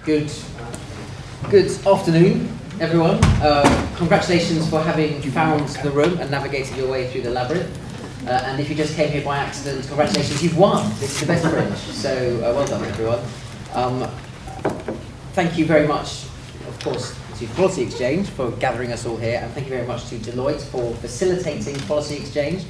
Good afternoon, everyone. Congratulations for having found the room and navigated your way through the labyrinth. And if you just came here by accident, congratulations, you've won. This is the best fringe. So well done, everyone. Thank you very much, of course, to Policy Exchange for gathering us all here, and thank you very much to Deloitte for facilitating Policy Exchange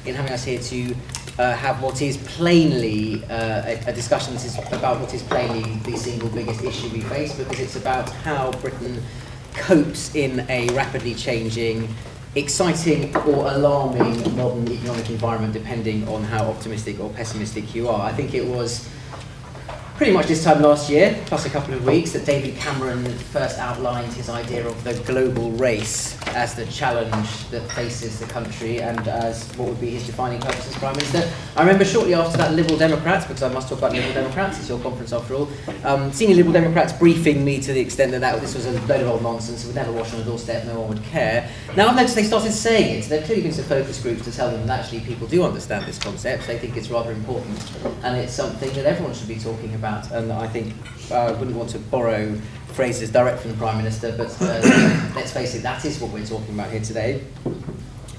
in having us here to have what is plainly a discussion that is about what is plainly the single biggest issue we face, because it's about how Britain copes in a rapidly changing, exciting or alarming modern economic environment, depending on how optimistic or pessimistic you are. I think it was pretty much this time last year, plus a couple of weeks, that David Cameron first outlined his idea of the global race as the challenge that faces the country and as what would be his defining purpose as Prime Minister. I remember shortly after that Liberal Democrats, because I must talk about Liberal Democrats, it's your conference after all, senior Liberal Democrats briefing me to the extent that this was a load of old nonsense, it would never wash on a doorstep, no one would care. Now I've noticed they started saying it. There have clearly been some focus groups to tell them that actually people do understand this concept, they think it's rather important, and it's something that everyone should be talking about. And I think I wouldn't want to borrow phrases direct from the Prime Minister, but let's face it, that is what we're talking about here today.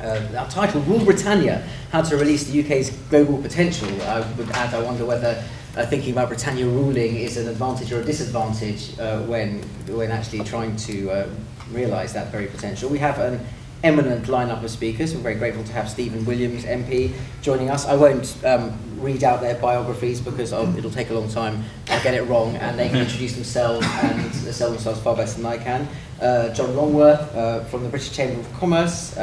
Our title, Rule Britannia, How to Release the UK's Global Potential. I would add, I wonder whether thinking about Britannia ruling is an advantage or a disadvantage when actually trying to realise that very potential. We have an eminent lineup of speakers. We're very grateful to have Stephen Williams, MP, joining us. I won't read out their biographies because it'll take a long time. I'll get it wrong, and they can introduce themselves and sell themselves far better than I can. John Longworth from the British Chamber of Commerce,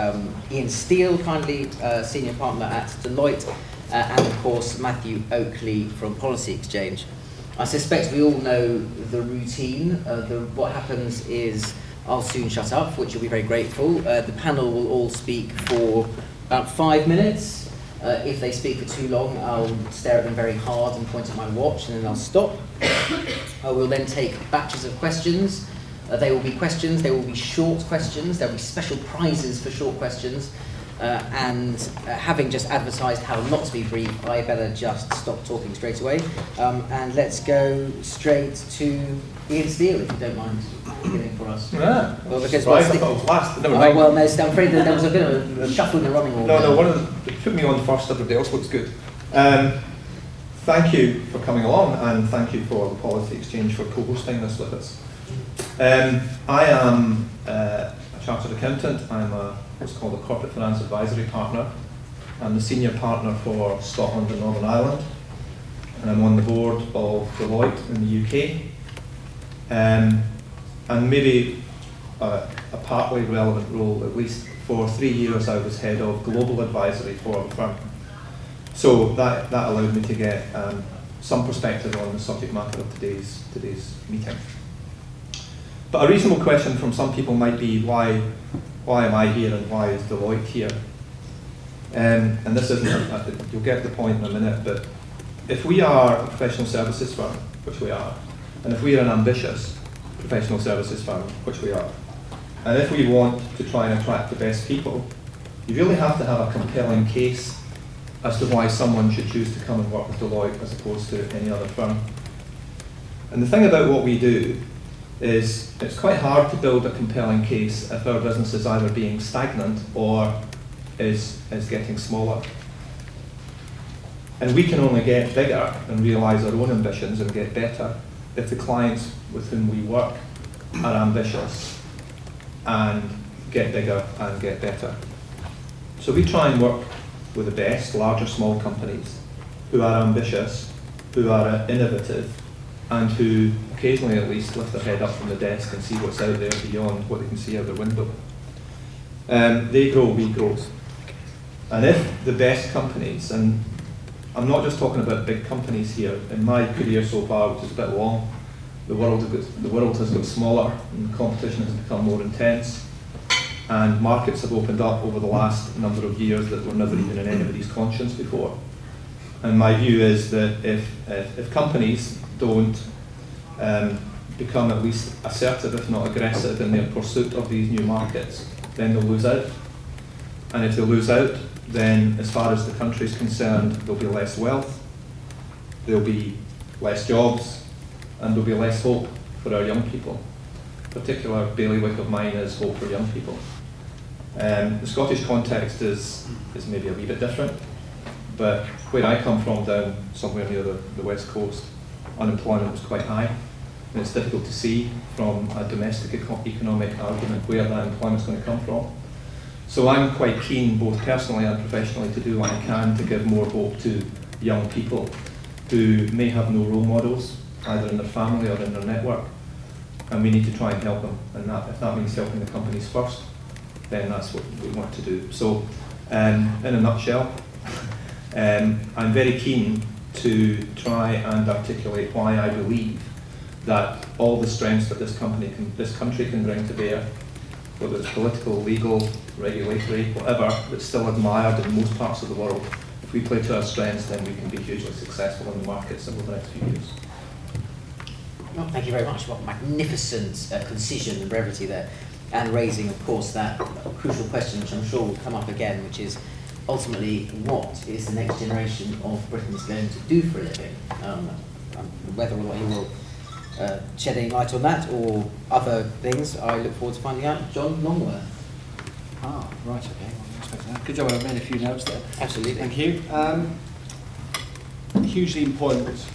Ian Steele, kindly senior partner at Deloitte, and of course Matthew Oakley from Policy Exchange. I suspect we all know the routine. What happens is I'll soon shut up, for which you'll be very grateful. The panel will all speak for about 5 minutes. If they speak for too long, I'll stare at them very hard and point at my watch, and then I'll stop. We'll then take batches of questions. They will be questions, they will be short questions, there will be special prizes for short questions. And having just advertised how not to be brief, I better just stop talking straight away. And let's go straight to Ian Steele, if you don't mind beginning for us. Yeah. Well, because I thought it was last. well, no, I'm afraid that there was a bit of a shuffle in the running order. No, they put me on first, everybody else looks good. Thank you for coming along, and thank you for the Policy Exchange for co-hosting this with us. I am a chartered accountant. I'm what's called a corporate finance advisory partner. I'm the senior partner for Scotland and Northern Ireland, and I'm on the board of Deloitte in the UK. And maybe a partly relevant role, at least for 3 years I was head of global advisory for the firm. So that allowed me to get some perspective on the subject matter of today's meeting. But a reasonable question from some people might be, why am I here and why is Deloitte here? And this isn't, you'll get the point in a minute, but if we are a professional services firm, which we are, and if we are an ambitious professional services firm, which we are, and if we want to try and attract the best people, you really have to have a compelling case as to why someone should choose to come and work with Deloitte as opposed to any other firm. And the thing about what we do is it's quite hard to build a compelling case if our business is either being stagnant or is getting smaller. And we can only get bigger and realise our own ambitions and get better if the clients with whom we work are ambitious and get bigger and get better. So we try and work with the best, large or small companies who are ambitious, who are innovative, and who occasionally at least lift their head up from the desk and see what's out there beyond what they can see out their window. They grow, we grow. And if the best companies, and I'm not just talking about big companies here, in my career so far, which is a bit long, the world has got smaller and the competition has become more intense, and markets have opened up over the last number of years that were never even in anybody's conscience before. And my view is that if companies don't become at least assertive, if not aggressive, in their pursuit of these new markets, then they'll lose out. And if they lose out, then as far as the country is concerned, there'll be less wealth, there'll be less jobs, and there'll be less hope for our young people. Particular bailiwick of mine is Hope for Young People. The Scottish context is maybe a wee bit different, but where I come from, down somewhere near the west coast, unemployment was quite high, and it's difficult to see from a domestic economic argument where that employment is going to come from. So I'm quite keen, both personally and professionally, to do what I can to give more hope to young people who may have no role models, either in their family or in their network, and we need to try and help them. And that, if that means helping the companies first, then that's what we want to do. So, in a nutshell, I'm very keen to try and articulate why I believe that all the strengths that this country can bring to bear, whether it's political, legal, regulatory, whatever, that's still admired in most parts of the world. If we play to our strengths, then we can be hugely successful in the markets over the next few years. Well, thank you very much. What magnificent concision and brevity there, and raising, of course, that crucial question, which I'm sure will come up again, which is ultimately what is the next generation of Britons going to do for a living? Whether or not you will shed any light on that or other things, I look forward to finding out. John Longworth. Ah, right, okay. Well, I expect that. Good job, I've made a few notes there. Absolutely. Thank you. Hugely important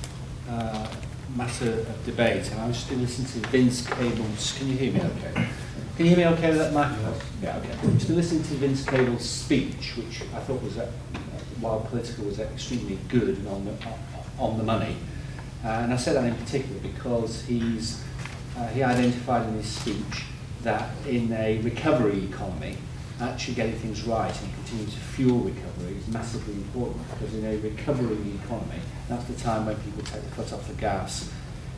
matter of debate, and I was just listening to Vince Cable's. Can you hear me okay? Can you hear me okay with that microphone? Yeah, okay. Just listening to Vince Cable's speech, which I thought was, while political, was extremely good and on the money. And I say that in particular because he identified in his speech that in a recovery economy, actually getting things right and continuing to fuel recovery is massively important, because in a recovering economy, that's the time when people take the foot off the gas,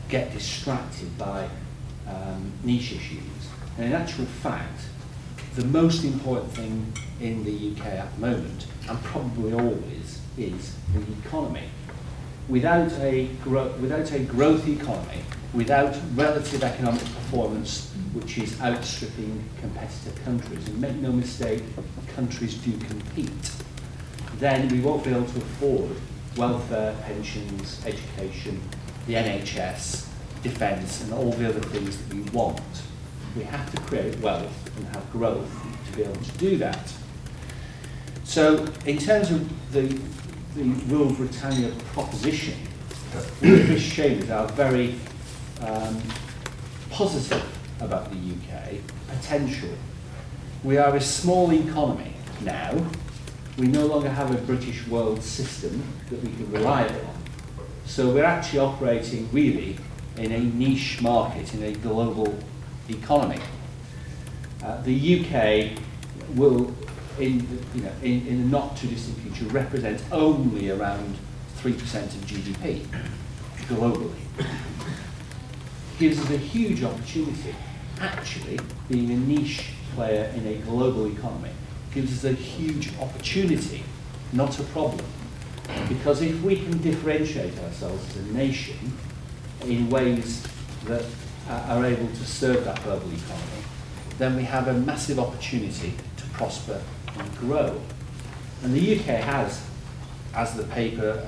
get distracted by niche issues. And in actual fact, the most important thing in the UK at the moment, and probably always, is the economy. Without a growth economy, without relative economic performance which is outstripping competitor countries, and make no mistake, countries do compete, then we won't be able to afford welfare, pensions, education, the NHS, defence, and all the other things that we want. We have to create wealth and have growth to be able to do that. So, in terms of the Rule Britannia proposition, we at British Chambers are very positive about the UK potential. We are a small economy now. We no longer have a British world system that we can rely on. So we're actually operating really in a niche market, in a global economy. The UK will, in the not too distant future, represent only around 3% of GDP globally. Gives us a huge opportunity. Actually, being a niche player in a global economy gives us a huge opportunity, not a problem. Because if we can differentiate ourselves as a nation in ways that are able to serve that global economy, then we have a massive opportunity to prosper and grow. And the UK has, as the paper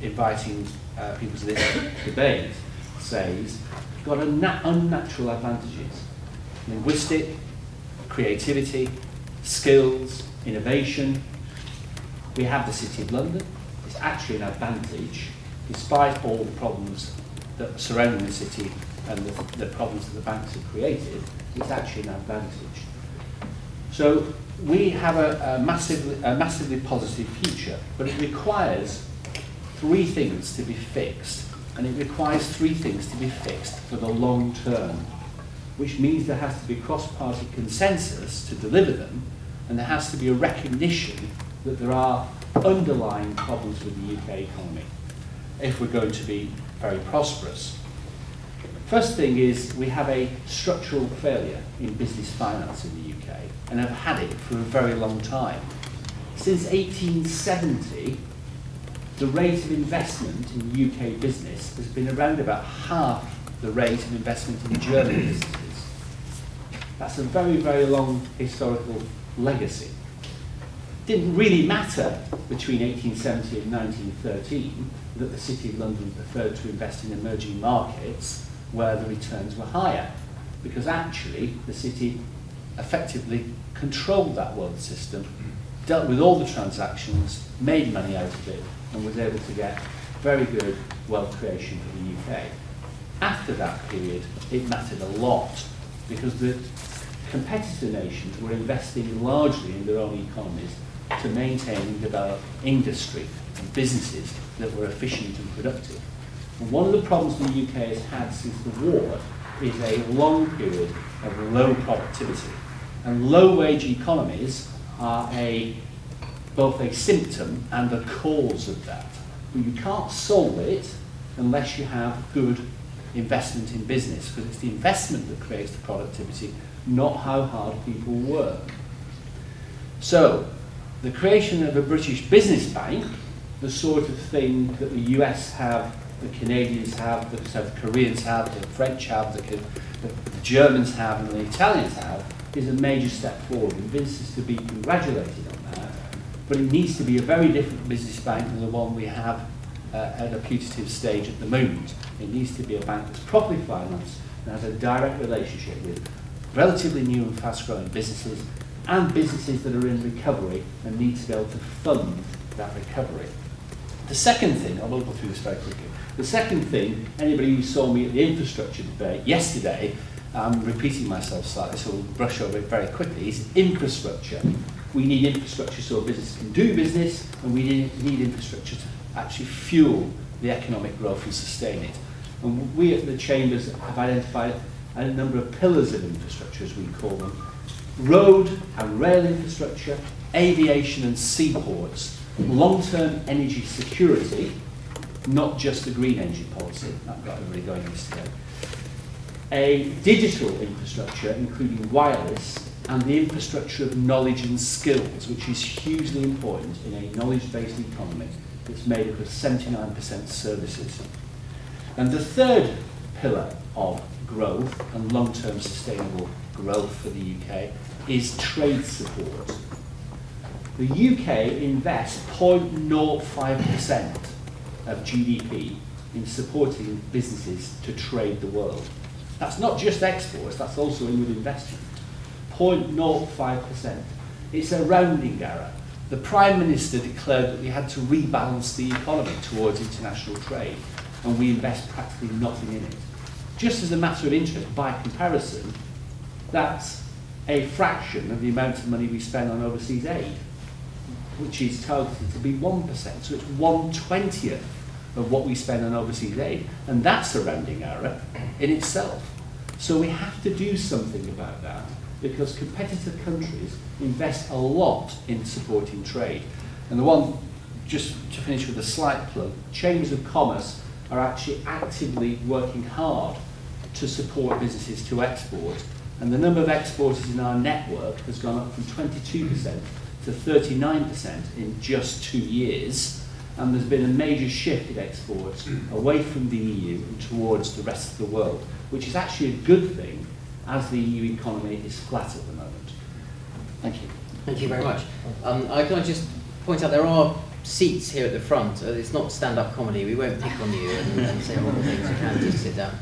inviting people to this debate says, got unnatural advantages. Linguistic, creativity, skills, innovation. We have the City of London. It's actually an advantage, despite all the problems that are surrounding the city and the problems that the banks have created. It's actually an advantage. So we have a massively positive future, but it requires three things to be fixed. And it requires three things to be fixed for the long term, which means there has to be cross-party consensus to deliver them, and there has to be a recognition that there are underlying problems with the UK economy if we're going to be very prosperous. First thing is we have a structural failure in business finance in the UK, and have had it for a very long time. Since 1870, the rate of investment in UK business has been around about half the rate of investment in German businesses. That's a very, very long historical legacy. Didn't really matter between 1870 and 1913 that the City of London preferred to invest in emerging markets where the returns were higher, because actually the city effectively controlled that world system, dealt with all the transactions, made money out of it, and was able to get very good wealth creation for the UK. After that period, it mattered a lot, because the competitor nations were investing largely in their own economies to maintain and develop industry and businesses that were efficient and productive. And one of the problems the UK has had since the war is a long period of low productivity. And low-wage economies are both a symptom and a cause of that. But you can't solve it unless you have good investment in business, because it's the investment that creates the productivity, not how hard people work. So, the creation of a British business bank, the sort of thing that the US have, the Canadians have, the South Koreans have, the French have, the Germans have, and the Italians have, is a major step forward, and Vince is to be congratulated on that. But it needs to be a very different business bank than the one we have at a putative stage at the moment. It needs to be a bank that's properly financed and has a direct relationship with relatively new and fast-growing businesses and businesses that are in recovery and need to be able to fund that recovery. The second thing, I will go through this very quickly. The second thing, anybody who saw me at the infrastructure debate yesterday, I'm repeating myself slightly, so we'll brush over it very quickly, is infrastructure. We need infrastructure so a business can do business, and we need infrastructure to actually fuel the economic growth and sustain it. And we at the Chambers have identified a number of pillars of infrastructure, as we call them. Road and rail infrastructure, aviation and seaports, long-term energy security, not just the green energy policy, that got everybody going yesterday. A digital infrastructure, including wireless, and the infrastructure of knowledge and skills, which is hugely important in a knowledge-based economy that's made up of 79% services. And the third pillar of growth and long-term sustainable growth for the UK is trade support. The UK invests 0.05% of GDP in supporting businesses to trade the world. That's not just exports, that's also inward investment. 0.05%. It's a rounding error. The Prime Minister declared that we had to rebalance the economy towards international trade, and we invest practically nothing in it. Just as a matter of interest, by comparison, that's a fraction of the amount of money we spend on overseas aid, which is targeted to be 1%. So it's 1/20th of what we spend on overseas aid, and that's a rounding error in itself. So we have to do something about that, because competitor countries invest a lot in supporting trade. And the one, just to finish with a slight plug, Chambers of Commerce are actually actively working hard to support businesses to export. And the number of exporters in our network has gone up from 22% to 39% in just 2 years. And there's been a major shift in exports away from the EU and towards the rest of the world, which is actually a good thing as the EU economy is flat at the moment. Thank you. Thank you very much. I can just point out there are seats here at the front. It's not stand-up comedy. We won't pick on you and say horrible things. You can just sit down.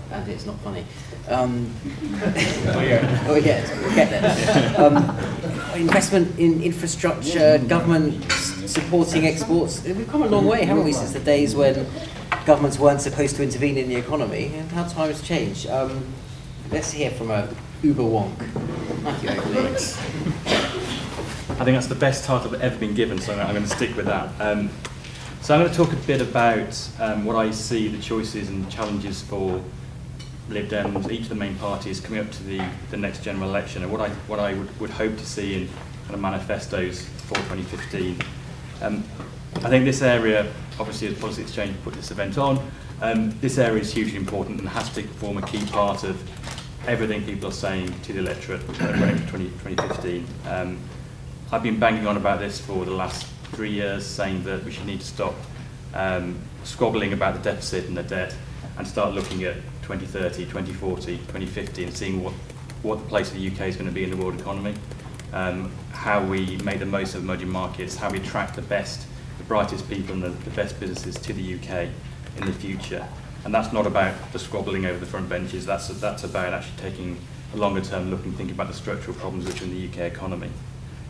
And it's not funny. We'll get there. Investment in infrastructure, government supporting exports. We've come a long way, haven't we, since the days when governments weren't supposed to intervene in the economy, and how times change. Let's hear from a Uber wonk. Thank you, Oakley. I think that's the best title I've ever been given, so I'm going to stick with that. So I'm going to talk a bit about what I see the choices and challenges for Lib Dems, each of the main parties coming up to the next general election, and what I would hope to see in kind of manifestos for 2015. I think this area, obviously as Policy Exchange put this event on, this area is hugely important and has to form a key part of everything people are saying to the electorate running for 2015. I've been banging on about this for the last 3 years, saying that we should need to stop squabbling about the deficit and the debt and start looking at 2030, 2040, 2050 and seeing what the place of the UK is going to be in the world economy, how we make the most of emerging markets, how we attract the best, the brightest people and the best businesses to the UK in the future. And that's not about the squabbling over the front benches, that's about actually taking a longer term look and thinking about the structural problems which are in the UK economy.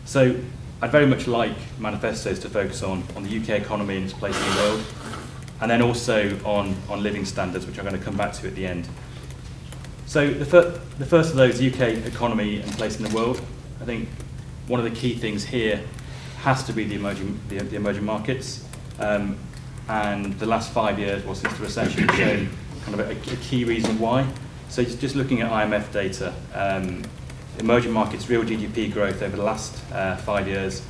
So I'd very much like manifestos to focus on the UK economy and its place in the world, and then also on living standards, which I'm going to come back to at the end. So the first of those, UK economy and place in the world, I think one of the key things here has to be the emerging markets. And the last 5 years, well, since the recession, has shown kind of a key reason why. So just looking at IMF data, emerging markets real GDP growth over the last 5 years,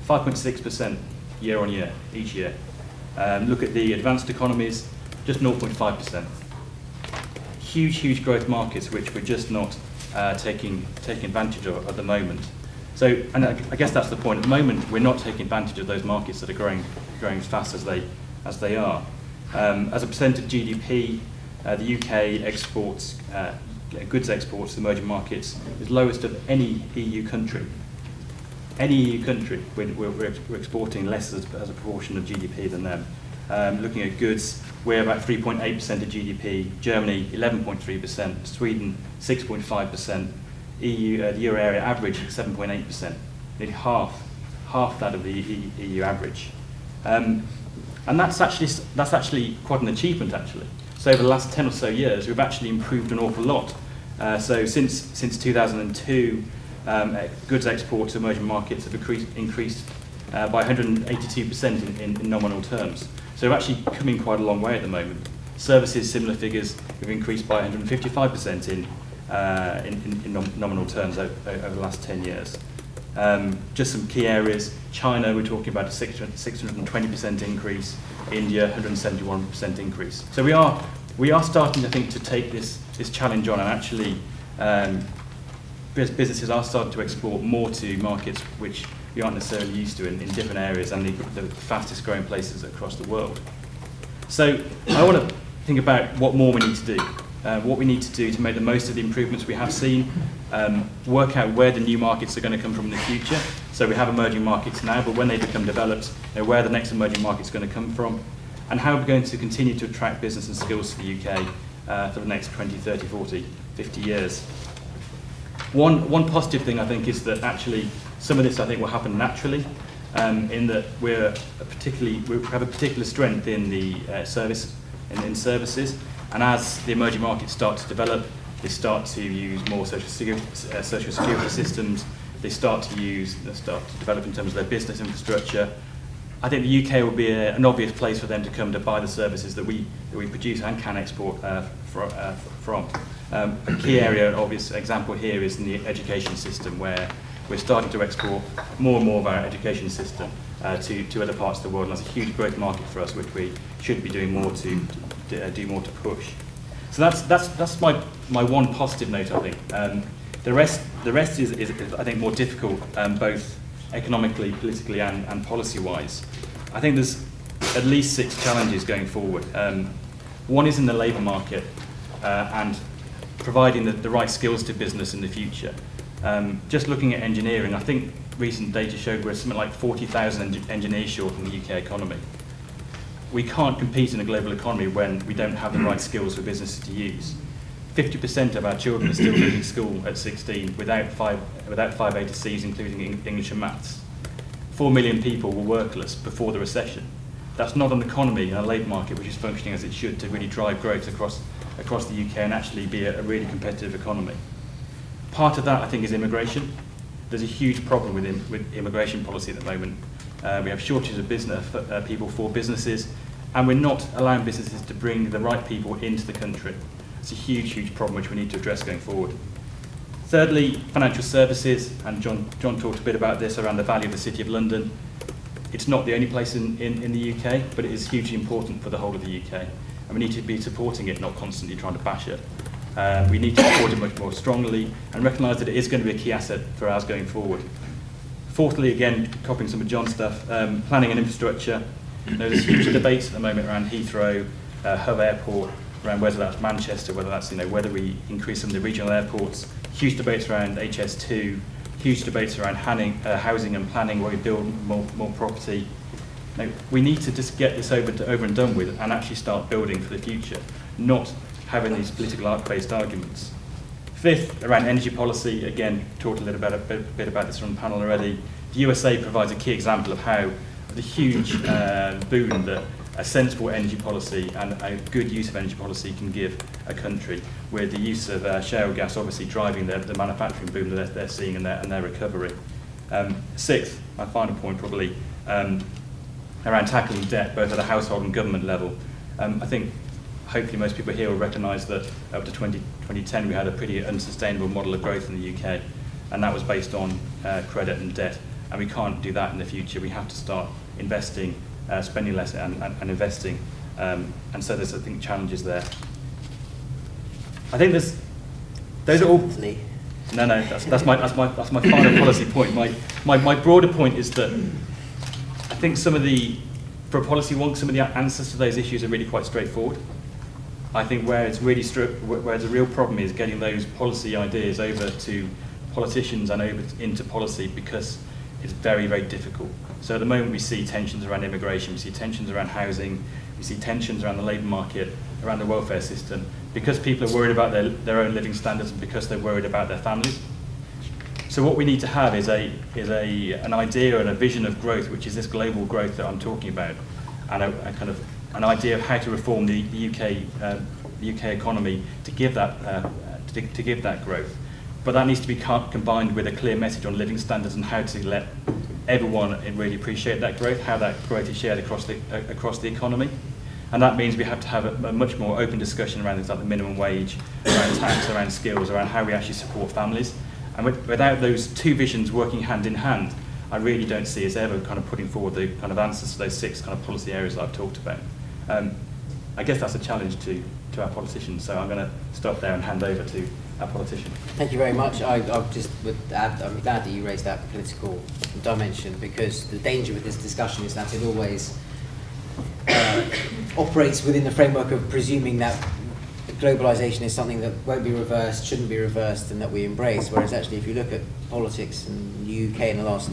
5.6% year on year, each year. Look at the advanced economies, just 0.5%. Huge growth markets which we're just not taking advantage of at the moment. So, and I guess that's the point. At the moment, we're not taking advantage of those markets that are growing as fast as they are. As a percent of GDP, the UK exports, goods exports to emerging markets is lowest of any EU country. Any EU country, we're exporting less as a proportion of GDP than them. Looking at goods, we're about 3.8% of GDP, Germany 11.3%, Sweden 6.5%, EU, the euro area average 7.8%, nearly half that of the EU average. And that's actually quite an achievement, actually. So over the last 10 or so years, we've actually improved an awful lot. So since 2002, goods exports to emerging markets have increased by 182% in nominal terms. So we're actually coming quite a long way at the moment. Services, similar figures, have increased by 155% in nominal terms over the last 10 years. Just some key areas. China, we're talking about a 620% increase. India, 171% increase. So we are starting, I think, to take this challenge on, and actually businesses are starting to export more to markets which we aren't necessarily used to in different areas and the fastest growing places across the world. So I want to think about what more we need to do. What we need to do to make the most of the improvements we have seen, work out where the new markets are going to come from in the future. So we have emerging markets now, but when they become developed, where the next emerging market is going to come from, and how we're going to continue to attract business and skills to the UK for the next 20, 30, 40, 50 years. One positive thing, I think, is that actually some of this, I think, will happen naturally, in that we have a particular strength in the services. And as the emerging markets start to develop, they start to use more social security systems. They start to develop in terms of their business infrastructure. I think the UK will be an obvious place for them to come to buy the services that we produce and can export from. A key area, an obvious example here, is in the education system, where we're starting to export more and more of our education system to other parts of the world, and that's a huge growth market for us, which we should be doing more to do more to push. So that's my one positive note, I think. The rest is I think more difficult, both economically, politically, and policy-wise. I think there's at least 6 challenges going forward. One is in the labour market and providing the right skills to business in the future. Just looking at engineering, I think recent data showed we're something like 40,000 engineers short in the UK economy. We can't compete in a global economy when we don't have the right skills for businesses to use. 50% of our children are still leaving school at 16 without 5 A to C's, including English and maths. 4 million people were workless before the recession. That's not an economy and a labour market which is functioning as it should to really drive growth across the UK and actually be a really competitive economy. Part of that, I think, is immigration. There's a huge problem with immigration policy at the moment. We have shortages of people for businesses, and we're not allowing businesses to bring the right people into the country. It's a huge problem which we need to address going forward. Thirdly, financial services, and John talked a bit about this around the value of the City of London. It's not the only place in the UK, but it is hugely important for the whole of the UK, and we need to be supporting it, not constantly trying to bash it. We need to support it much more strongly and recognise that it is going to be a key asset for ours going forward. Fourthly, again, copying some of John's stuff, planning and infrastructure. There's huge debates at the moment around Heathrow, Hove Airport, around whether that's Manchester, whether that's whether we increase some of the regional airports. Huge debates around HS2, huge debates around housing and planning, where we build more property. Now, we need to just get this over and done with and actually start building for the future, not having these political based arguments. Fifth, around energy policy, again, talked a little bit about this from the panel already. The USA provides a key example of how the huge boon that a sensible energy policy and a good use of energy policy can give a country, with the use of shale gas obviously driving the manufacturing boom that they're seeing and their recovery. Sixth, my final point probably, around tackling debt both at a household and government level. I think hopefully most people here will recognise that up to 2010 we had a pretty unsustainable model of growth in the UK, and that was based on credit and debt, and we can't do that in the future. We have to start investing, spending less and investing, and so there's, I think, challenges there. I think those are all. No, that's my final policy point. My broader point is that I think for a policy wonk, some of the answers to those issues are really quite straightforward. I think where the real problem is getting those policy ideas over to politicians and over into policy, because it's very, very difficult. So at the moment we see tensions around immigration, we see tensions around housing, we see tensions around the labour market, around the welfare system, because people are worried about their own living standards and because they're worried about their families. So what we need to have is an idea and a vision of growth, which is this global growth that I'm talking about, and a kind of an idea of how to reform the UK economy to give that growth. But that needs to be combined with a clear message on living standards and how to let everyone really appreciate that growth, how that growth is shared across the economy. And that means we have to have a much more open discussion around things like the minimum wage, around tax, around skills, around how we actually support families. And without those two visions working hand in hand, I really don't see us ever kind of putting forward the kind of answers to those 6 kind of policy areas that I've talked about. I guess that's a challenge to our politicians, so I'm going to stop there and hand over to our politician. Thank you very much. I just would add, I'm glad that you raised that political dimension, because the danger with this discussion is that it always operates within the framework of presuming that globalisation is something that won't be reversed, shouldn't be reversed, and that we embrace, whereas actually if you look at politics in the UK in the last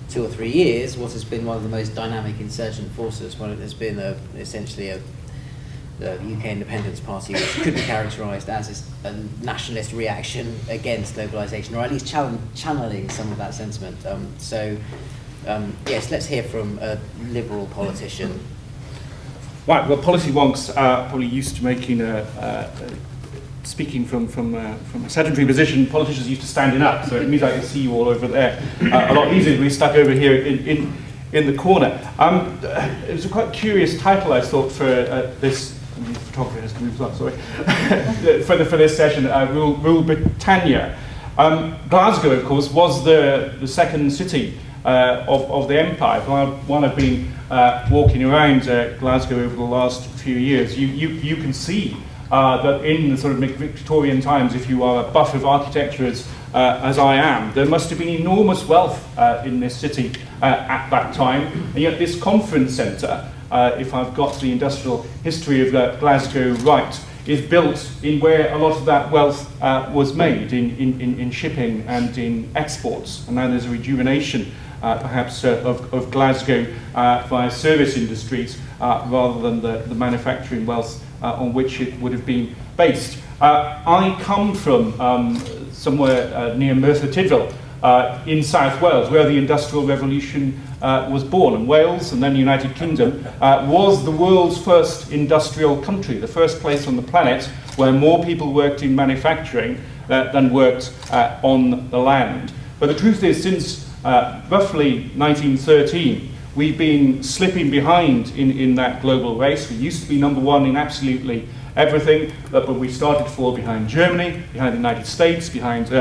2 or 3 years, what has been one of the most dynamic insurgent forces, well, it has been essentially the UK Independence Party, which could be characterised as a nationalist reaction against globalisation, or at least channeling some of that sentiment. Yes, let's hear from a Liberal politician. Right, well, policy wonks are probably used to making speaking from a sedentary position. Politicians used to standing up, so it means I can see you all over there a lot easier. We're stuck over here in the corner. It was a quite curious title, I thought, for this. The photographer has to move on, sorry. for this session, Rule Britannia. Glasgow, of course, was the second city of the empire. While I've been walking around Glasgow over the last few years, you can see that in the sort of Victorian times, if you are a buff of architecture as I am, there must have been enormous wealth in this city at that time. And yet this conference centre, if I've got the industrial history of Glasgow right, is built in where a lot of that wealth was made, in shipping and in exports. And now there's a rejuvenation perhaps of Glasgow via service industries rather than the manufacturing wealth on which it would have been based. I come from somewhere near Merthyr Tydfil in South Wales, where the Industrial Revolution was born. And Wales, and then the United Kingdom, was the world's first industrial country, the first place on the planet where more people worked in manufacturing than worked on the land. But the truth is, since roughly 1913, we've been slipping behind in that global race. We used to be number one in absolutely everything, but we started to fall behind Germany, behind the United States, behind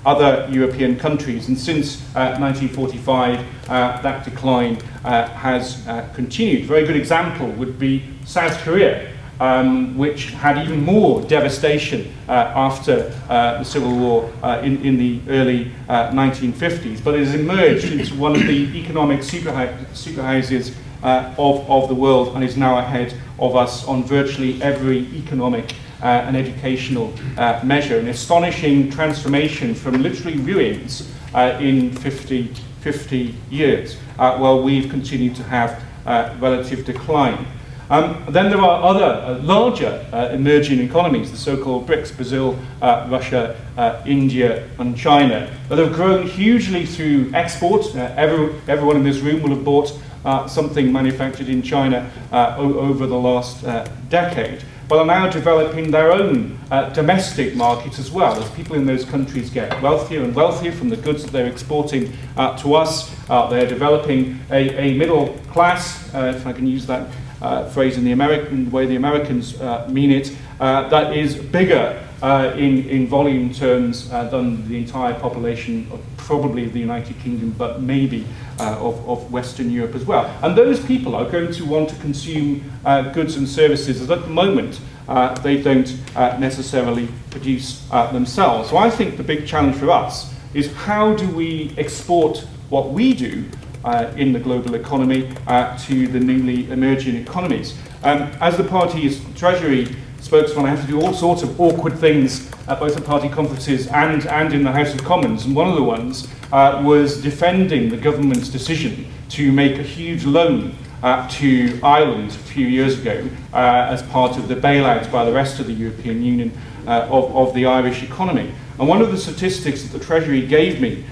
other European countries. And since 1945, that decline has continued. A very good example would be South Korea, which had even more devastation after the Civil War in the early 1950s, but it has emerged into one of the economic superhouses of the world, and is now ahead of us on virtually every economic and educational measure. An astonishing transformation from literally ruins in 50 years, while we've continued to have relative decline. Then there are other larger emerging economies, the so-called BRICS, Brazil, Russia, India and China, that have grown hugely through export. Everyone in this room will have bought something manufactured in China over the last decade, but are now developing their own domestic markets as well, as people in those countries get wealthier and wealthier from the goods that they're exporting to us. They're developing a middle class, if I can use that phrase in the way the Americans mean it, that is bigger in volume terms than the entire population of probably the United Kingdom, but maybe of Western Europe as well. And those people are going to want to consume goods and services that at the moment they don't necessarily produce themselves. So I think the big challenge for us is how do we export what we do in the global economy to the newly emerging economies. As the party's Treasury spokesman, I have to do all sorts of awkward things at both the party conferences and in the House of Commons. And one of the ones was defending the government's decision to make a huge loan to Ireland a few years ago as part of the bailout by the rest of the European Union of the Irish economy. And one of the statistics that the Treasury gave me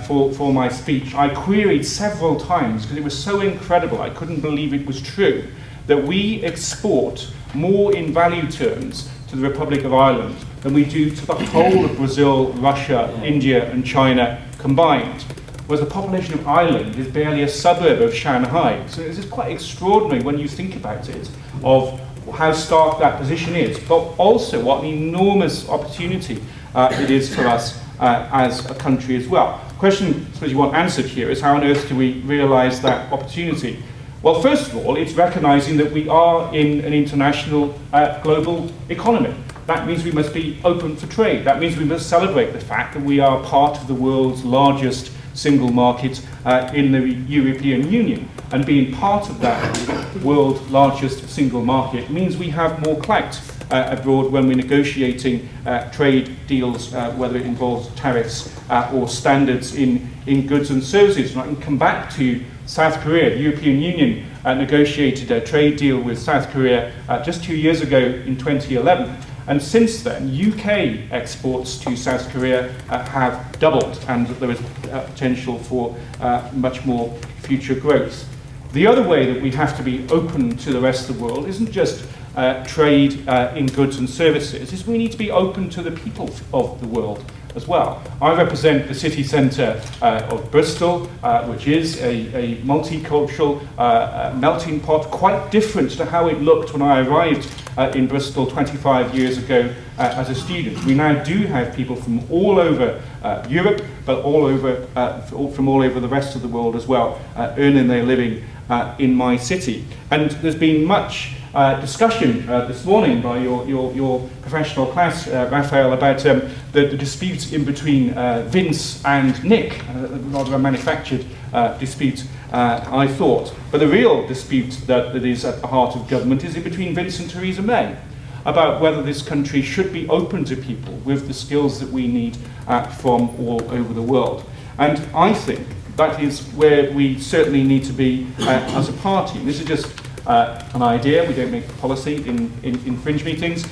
for my speech, I queried several times because it was so incredible, I couldn't believe it was true, that we export more in value terms to the Republic of Ireland than we do to the whole of Brazil, Russia, India and China combined. Whereas the population of Ireland is barely a suburb of Shanghai. So this is quite extraordinary when you think about it, of how stark that position is, but also what an enormous opportunity it is for us as a country as well. The question I suppose you want answered here is how on earth do we realise that opportunity? Well, first of all, it's recognising that we are in an international global economy. That means we must be open for trade. That means we must celebrate the fact that we are part of the world's largest single market in the European Union. And being part of that world's largest single market means we have more clout abroad when we're negotiating trade deals, whether it involves tariffs or standards in goods and services. And I can come back to South Korea. The European Union negotiated a trade deal with South Korea just 2 years ago in 2011. And since then, UK exports to South Korea have doubled, and there is potential for much more future growth. The other way that we have to be open to the rest of the world isn't just trade in goods and services, is we need to be open to the people of the world as well. I represent the city centre of Bristol, which is a multicultural melting pot, quite different to how it looked when I arrived in Bristol 25 years ago as a student. We now do have people from all over Europe, but from all over the rest of the world as well, earning their living in my city. And there's been much discussion this morning by your professional class, Rafael, about the dispute in between Vince and Nick, rather a manufactured dispute, I thought. But the real dispute that is at the heart of government is in between Vince and Theresa May, about whether this country should be open to people with the skills that we need from all over the world. And I think that is where we certainly need to be as a party. And this is just an idea, we don't make policy in fringe meetings,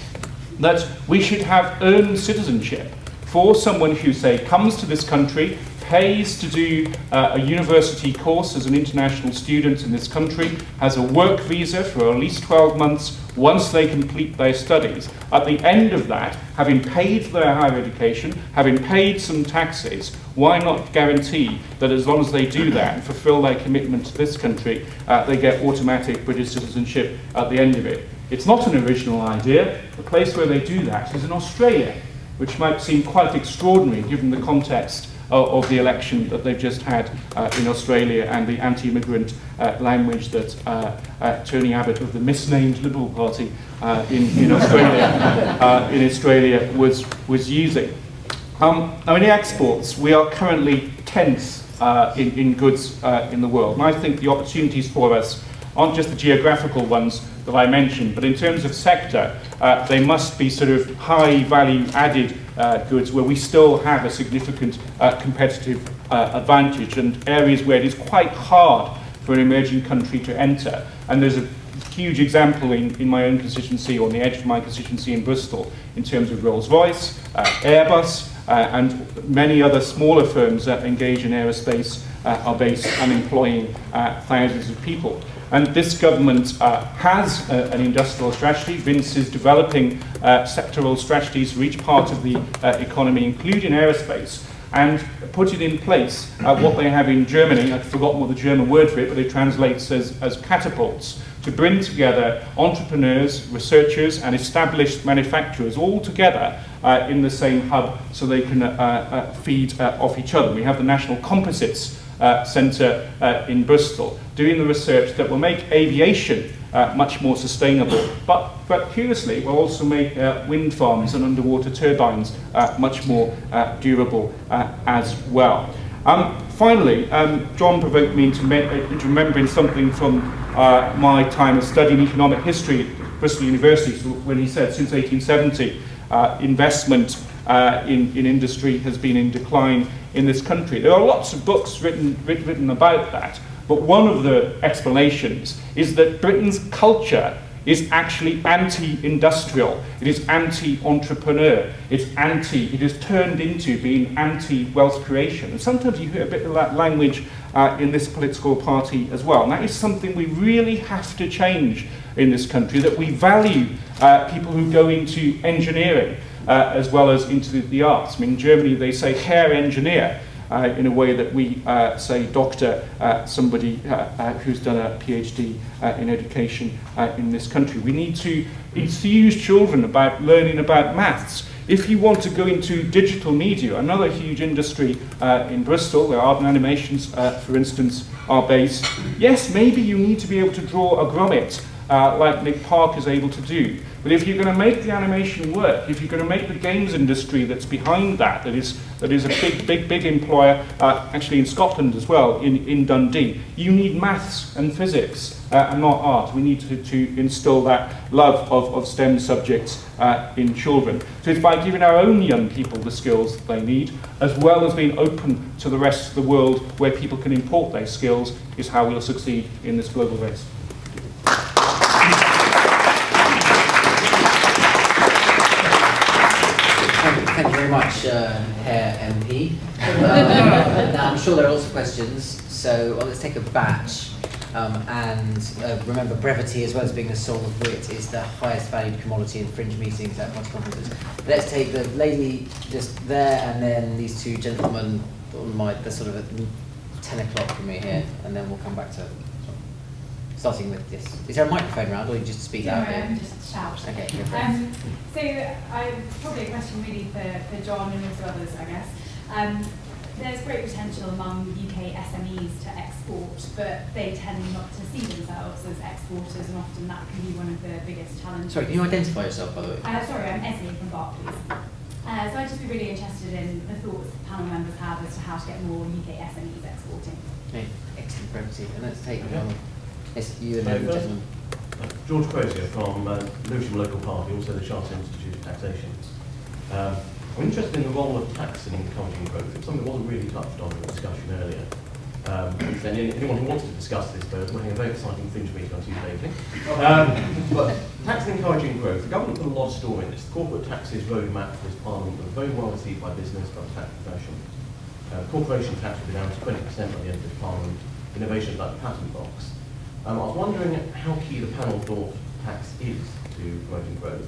that we should have earned citizenship for someone who, say, comes to this country, pays to do a university course as an international student in this country, has a work visa for at least 12 months once they complete their studies. At the end of that, having paid for their higher education, having paid some taxes, why not guarantee that as long as they do that and fulfill their commitment to this country, they get automatic British citizenship at the end of it? It's not an original idea. The place where they do that is in Australia, which might seem quite extraordinary given the context of the election that they've just had in Australia and the anti-immigrant language that Tony Abbott of the misnamed Liberal Party in Australia was using. Now in exports, we are currently 10th in goods in the world. And I think the opportunities for us aren't just the geographical ones that I mentioned, but in terms of sector, they must be sort of high value added goods where we still have a significant competitive advantage, and areas where it is quite hard for an emerging country to enter. And there's a huge example in my own constituency, or on the edge of my constituency in Bristol, in terms of Rolls-Royce, Airbus, and many other smaller firms that engage in aerospace are based and employing thousands of people. And this government has an industrial strategy. Vince is developing sectoral strategies for each part of the economy, including aerospace, and putting in place what they have in Germany. I've forgotten what the German word for it, but it translates as catapults, to bring together entrepreneurs, researchers, and established manufacturers all together in the same hub, so they can feed off each other. We have the National Composites Centre in Bristol, doing the research that will make aviation much more sustainable. But curiously, will also make wind farms and underwater turbines much more durable as well. Finally, John provoked me into remembering something from my time of studying economic history at Bristol University, when he said since 1870 investment in industry has been in decline in this country. There are lots of books written about that, but one of the explanations is that Britain's culture is actually anti-industrial. It is anti-entrepreneur. It has turned into being anti-wealth creation. And sometimes you hear a bit of that language in this political party as well. And that is something we really have to change in this country, that we value people who go into engineering as well as into the arts. I mean, in Germany they say Herr Engineer, in a way that we say doctor, somebody who's done a PhD in education in this country. We need to enthuse children about learning about maths. If you want to go into digital media, another huge industry in Bristol, where art and animations, for instance, are based, yes, maybe you need to be able to draw a grommet like Nick Park is able to do. But if you're going to make the animation work, if you're going to make the games industry that's behind that is a big employer, actually in Scotland as well, in Dundee, you need maths and physics and not art. We need to instill that love of STEM subjects in children. So it's by giving our own young people the skills that they need, as well as being open to the rest of the world where people can import their skills, is how we'll succeed in this global race. Thank you very much, Herr MP. Now, I'm sure there are lots of questions, so let's take a batch. And remember, brevity, as well as being the soul of wit, is the highest valued commodity in fringe meetings at party conferences. Let's take the lady just there, and then these two gentlemen on the sort of at 10 o'clock from me here, and then we'll come back to. Starting with this. Is there a microphone around, or you just speak out here? Just shout. Okay, go for it. So, probably a question really for John and also others, I guess. There's great potential among UK SMEs to export, but they tend not to see themselves as exporters, and often that can be one of the biggest challenges. Sorry, can you identify yourself, by the way? Sorry, I'm Esme from Barclays. So I'd just be really interested in the thoughts that panel members have as to how to get more UK SMEs exporting. Okay, excellent brevity. And let's take Yes, you and then the gentleman. George Crozier from Lewisham Local Party, also the Chartered Institute of Taxation. I'm interested in the role of tax in encouraging growth. It's something that wasn't really touched on in the discussion earlier. And anyone who wants to discuss this, we're having a very exciting fringe meeting on Tuesday evening. But tax and encouraging growth, the government put a lot of store in this. The corporate taxes roadmap for this parliament was very well received by business, by the tax profession. Corporation tax will be down to 20% by the end of this parliament. Innovations like the patent box. I was wondering how key the panel thought tax is to promoting growth,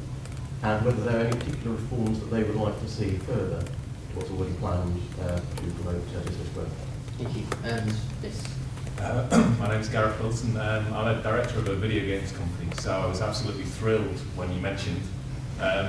and whether there are any particular reforms that they would like to see further to what's already planned to promote business growth. Thank you. And this. My name is Gareth Wilson. I'm a director of a video games company, so I was absolutely thrilled when you mentioned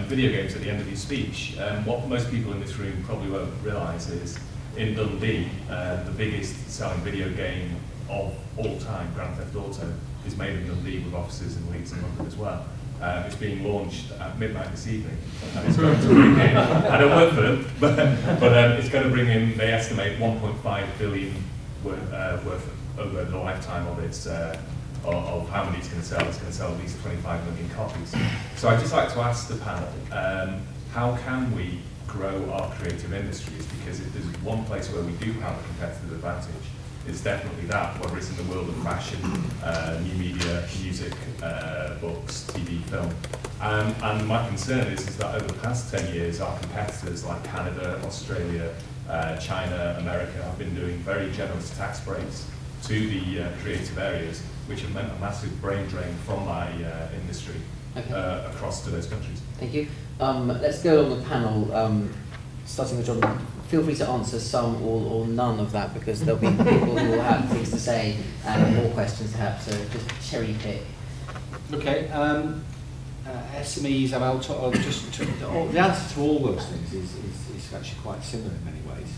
video games at the end of your speech. What most people in this room probably won't realise is, in Dundee, the biggest selling video game of all time, Grand Theft Auto, is made in Dundee with offices in Leeds and London as well. It's being launched at midnight this evening, and it's going to bring in, I don't work for them, but it's going to bring in, they estimate, 1.5 billion worth over the lifetime of its, of how many it's going to sell. It's going to sell at least 25 million copies. So I'd just like to ask the panel, how can we grow our creative industries? Because if there's one place where we do have a competitive advantage, is definitely that, whether it's in the world of fashion, new media, music, books, TV, film. And my concern is that over the past 10 years, our competitors like Canada, Australia, China, America have been doing very generous tax breaks to the creative areas, which have meant a massive brain drain from my industry across to those countries. Thank you. Let's go on the panel, starting with John. Feel free to answer some, all, or none of that, because there'll be people who will have things to say and more questions to have, so just cherry pick. Okay, SMEs, the answer to all those things is actually quite similar in many ways.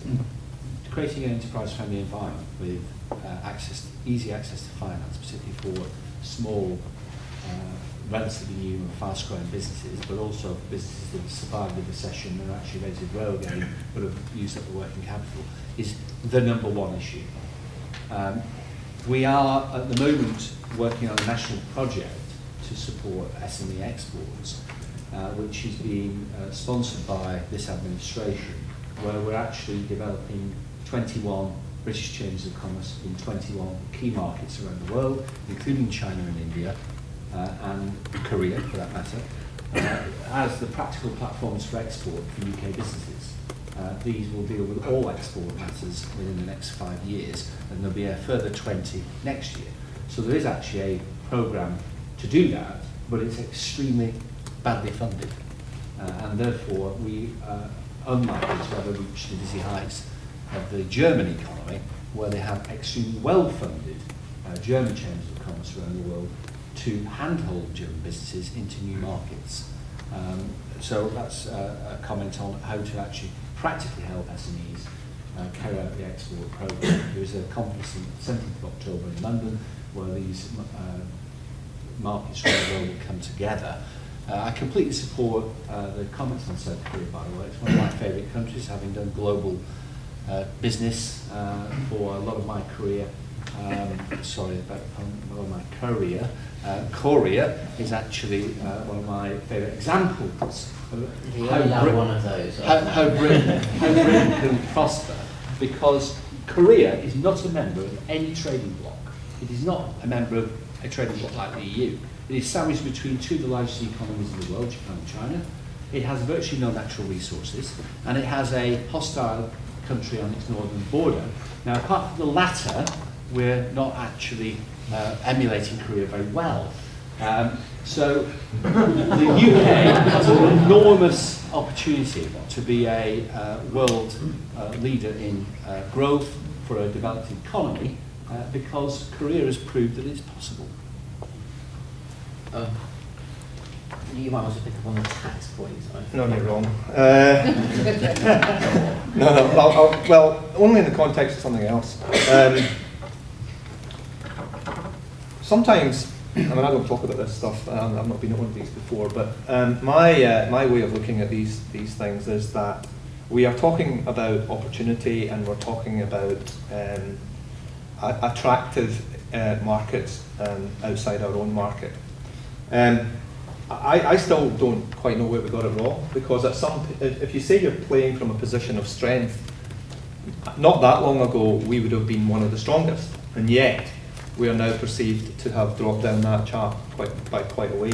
Creating an enterprise-friendly environment with easy access to finance, particularly for small, relatively new and fast-growing businesses, but also for businesses that have survived the recession and are actually ready to grow again, but have used up the working capital, is the number one issue. We are, at the moment, working on a national project to support SME exports, which is being sponsored by this administration, where we're actually developing 21 British chambers of commerce in 21 key markets around the world, including China and India, and Korea, for that matter, as the practical platforms for export for UK businesses. These will deal with all export matters within the next 5 years, and there'll be a further 20 next year. So there is actually a programme to do that, but it's extremely badly funded. And therefore, we are unlikely to ever reach the dizzy heights of the German economy, where they have extremely well-funded German chambers of commerce around the world to handhold German businesses into new markets. So that's a comment on how to actually practically help SMEs carry out the export programme. There is a conference on the 17th of October in London where these markets around the world will come together. I completely support the comments on South Korea, by the way. It's one of my favourite countries, having done global business for a lot of my career. Sorry about a lot of my career. Korea is actually one of my favourite examples of how Britain can prosper, because Korea is not a member of any trading bloc. It is not a member of a trading bloc like the EU. It is sandwiched between two of the largest economies in the world, Japan and China. It has virtually no natural resources, and it has a hostile country on its northern border. Now, apart from the latter, we're not actually emulating Korea very well. So the UK has an enormous opportunity to be a world leader in growth for a developed economy, because Korea has proved that it's possible. You might want to pick up on the tax point. No, you're wrong. Well, only in the context of something else. Sometimes, I mean, I don't talk about this stuff. I've not been at one of these before, but my way of looking at these things is that we are talking about opportunity, and we're talking about attractive markets outside our own market. I still don't quite know where we got it wrong, because if you say you're playing from a position of strength, not that long ago we would have been one of the strongest, and yet we are now perceived to have dropped down that chart by quite a way.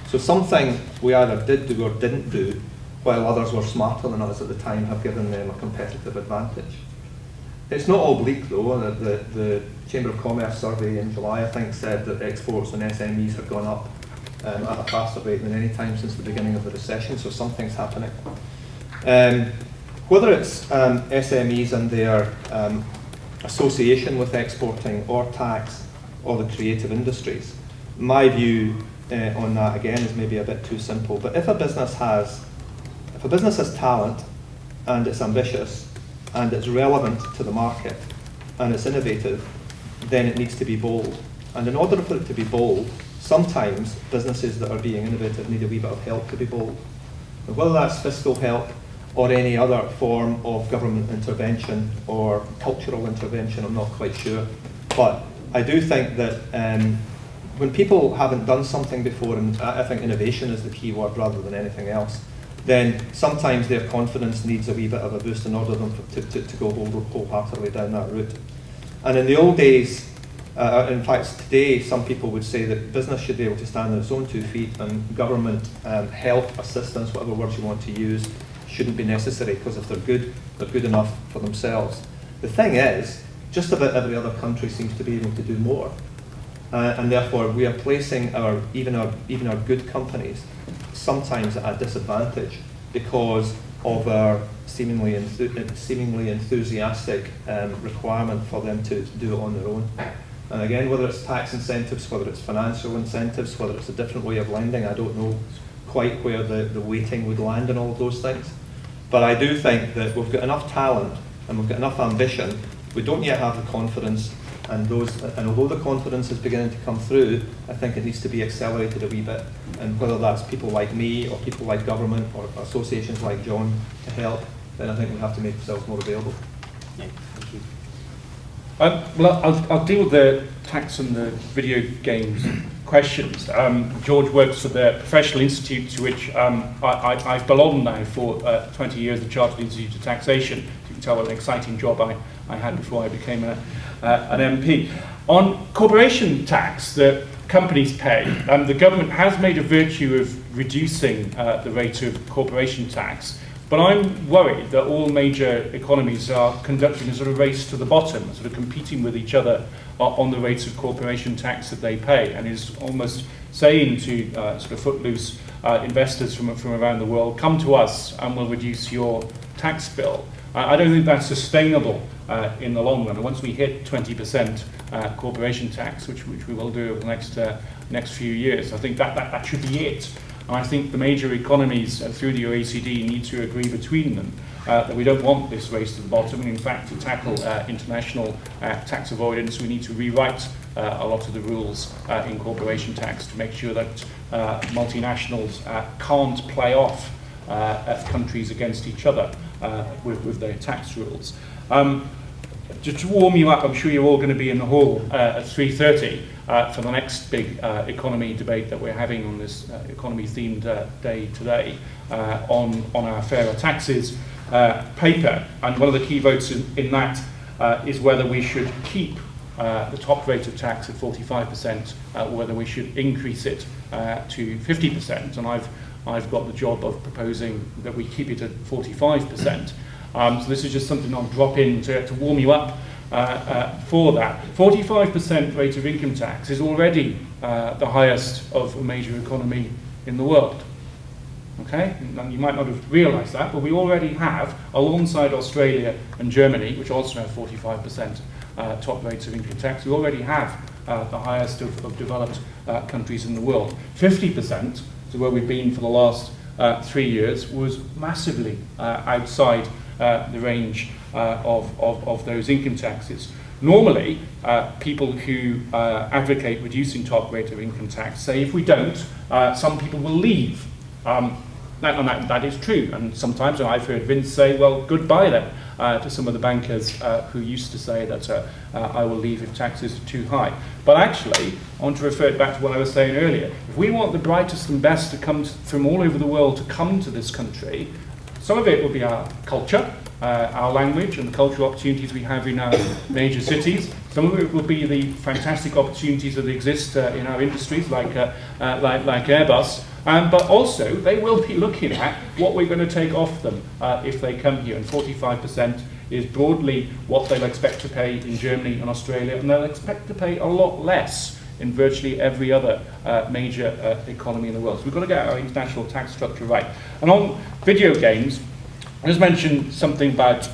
So something we either did do or didn't do, while others were smarter than us at the time, have given them a competitive advantage. It's not all bleak though. The Chamber of Commerce survey in July, I think, said that exports and SMEs have gone up at a faster rate than any time since the beginning of the recession, so something's happening. Whether it's SMEs and their association with exporting, or tax, or the creative industries, my view on that again is maybe a bit too simple. But if a business has talent, and it's ambitious, and it's relevant to the market, and it's innovative, then it needs to be bold. And in order for it to be bold, sometimes businesses that are being innovative need a wee bit of help to be bold. And whether that's fiscal help or any other form of government intervention or cultural intervention, I'm not quite sure. But I do think that when people haven't done something before, and I think innovation is the key word rather than anything else, then sometimes their confidence needs a wee bit of a boost in order for them to go wholeheartedly down that route. And in the old days, in fact today, some people would say that business should be able to stand on its own 2 feet, and government help, assistance, whatever words you want to use, shouldn't be necessary, because if they're good enough for themselves. The thing is, just about every other country seems to be able to do more. And therefore we are placing even our good companies sometimes at a disadvantage because of our seemingly enthusiastic requirement for them to do it on their own. And again, whether it's tax incentives, whether it's financial incentives, whether it's a different way of lending, I don't know quite where the weighting would land in all of those things. But I do think that we've got enough talent and we've got enough ambition. We don't yet have the confidence, and although the confidence is beginning to come through, I think it needs to be accelerated a wee bit. And whether that's people like me or people like government or associations like John to help, then I think we have to make ourselves more available. Yeah, thank you. Well, I'll deal with the tax and the video games questions. George works for the Professional Institute, to which I've belonged now for 20 years, the Chartered Institute of Taxation. You can tell what an exciting job I had before I became an MP. On corporation tax that companies pay, the government has made a virtue of reducing the rate of corporation tax. But I'm worried that all major economies are conducting a sort of race to the bottom, sort of competing with each other on the rates of corporation tax that they pay, and is almost saying to sort of footloose investors from around the world, come to us and we'll reduce your tax bill. I don't think that's sustainable in the long run. And once we hit 20% corporation tax, which we will do over the next few years, I think that should be it. And I think the major economies through the OECD need to agree between them that we don't want this race to the bottom. And in fact, to tackle international tax avoidance, we need to rewrite a lot of the rules in corporation tax to make sure that multinationals can't play off countries against each other with their tax rules. Just to warm you up, I'm sure you're all going to be in the hall at 3:30 for the next big economy debate that we're having on this economy-themed day today on our Fairer Taxes paper. And one of the key votes in that is whether we should keep the top rate of tax at 45%, or whether we should increase it to 50%. And I've got the job of proposing that we keep it at 45%. So this is just something I'll drop in to warm you up for that. 45% rate of income tax is already the highest of a major economy in the world. Okay, and you might not have realised that, but we already have, alongside Australia and Germany, which also have 45% top rates of income tax, we already have the highest of developed countries in the world. 50%, so where we've been for the last 3 years, was massively outside the range of those income taxes. Normally, people who advocate reducing top rate of income tax say if we don't, some people will leave. That is true, and sometimes I've heard Vince say, well, goodbye then, to some of the bankers who used to say that I will leave if taxes are too high. But actually, I want to refer back to what I was saying earlier. If we want the brightest and best to come from all over the world to come to this country, some of it will be our culture, our language and the cultural opportunities we have in our major cities. Some of it will be the fantastic opportunities that exist in our industries like Airbus. But also, they will be looking at what we're going to take off them if they come here. And 45% is broadly what they'll expect to pay in Germany and Australia, and they'll expect to pay a lot less in virtually every other major economy in the world. So we've got to get our international tax structure right. And on video games, I just mentioned something about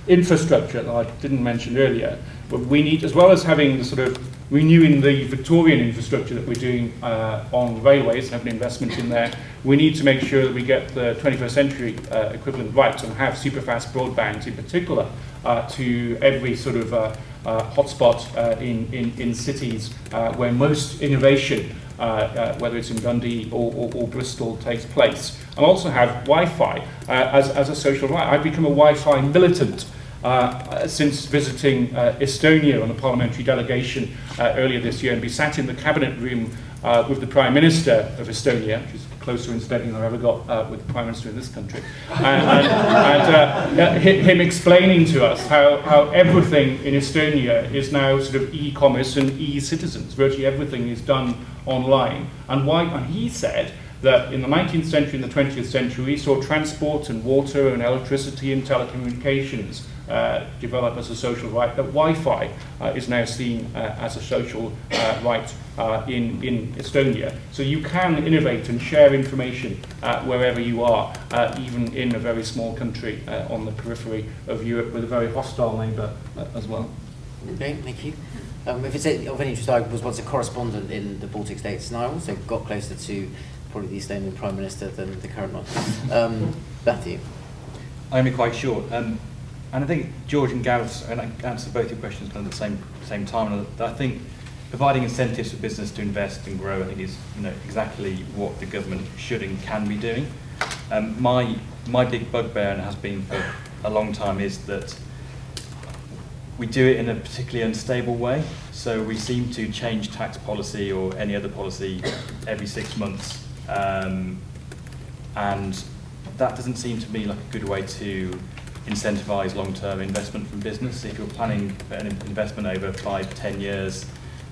infrastructure that I didn't mention earlier. But we need, as well as having the sort of renewing the Victorian infrastructure that we're doing on railways, having investment in there, we need to make sure that we get the 21st century equivalent right and have super fast broadband in particular to every sort of hotspot in cities where most innovation, whether it's in Dundee or Bristol, takes place. And also have Wi-Fi as a social right. I've become a Wi-Fi militant since visiting Estonia on a parliamentary delegation earlier this year, and we sat in the cabinet room with the Prime Minister of Estonia, which is closer incidentally than I ever got with the Prime Minister in this country. And him explaining to us how everything in Estonia is now sort of e-commerce and e-citizens. Virtually everything is done online. And he said that in the 19th century and the 20th century, we saw transport and water and electricity and telecommunications develop as a social right, that Wi-Fi is now seen as a social right in Estonia. So you can innovate and share information wherever you are, even in a very small country on the periphery of Europe with a very hostile neighbour as well. Okay, thank you. If it's of any interest, I was once a correspondent in the Baltic states, and I also got closer to probably the Estonian Prime Minister than the current one. Matthew. I'm going to be quite short. And I think George and Gareth, and I answered both your questions kind of at the same time. And I think providing incentives for business to invest and grow, I think is exactly what the government should and can be doing. My big bugbear, and has been for a long time, is that we do it in a particularly unstable way. So we seem to change tax policy or any other policy every 6 months. And that doesn't seem to me like a good way to incentivise long-term investment from business. If you're planning an investment over 5-10 years,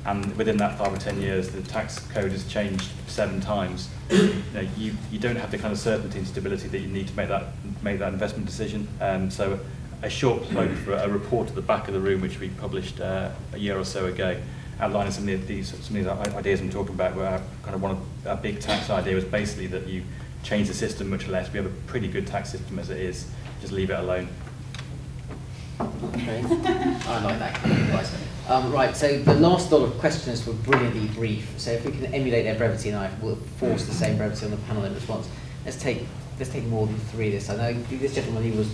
and within that 5 or 10 years the tax code has changed 7 times, you don't have the kind of certainty and stability that you need to make that investment decision. So a short plug for a report at the back of the room which we published a year or so ago, outlining some of these ideas I'm talking about, where one of our big tax idea was basically that you change the system much less. We have a pretty good tax system as it is. Just leave it alone. Okay. I like that kind of advice. Right, so the last lot of questions were brilliantly brief. So if we can emulate their brevity, and I will force the same brevity on the panel in response. Let's take more than 3 this time. I know this gentleman,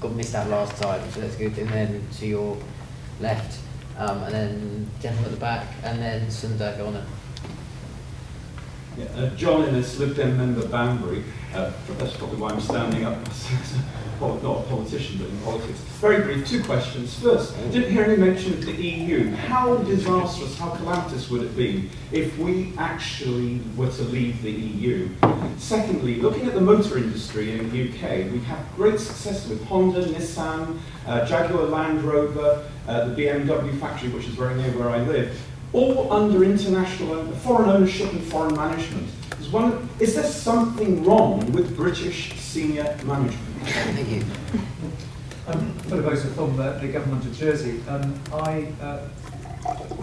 got missed out last time, so let's go and then to your left, and then gentleman at the back, and then Sundar, go on then. Yeah, John Innes, Lib Dem member Banbury. That's probably why I'm standing up. Not a politician, but in politics. Very brief, 2 questions. First, I didn't hear any mention of the EU. How disastrous, how calamitous would it be if we actually were to leave the EU? Secondly, looking at the motor industry in the UK, we have great success with Honda, Nissan, Jaguar Land Rover, the BMW factory, which is very near where I live, all under international foreign ownership and foreign management. Is there something wrong with British senior management? Thank you. Philip Oser from the Government of Jersey. I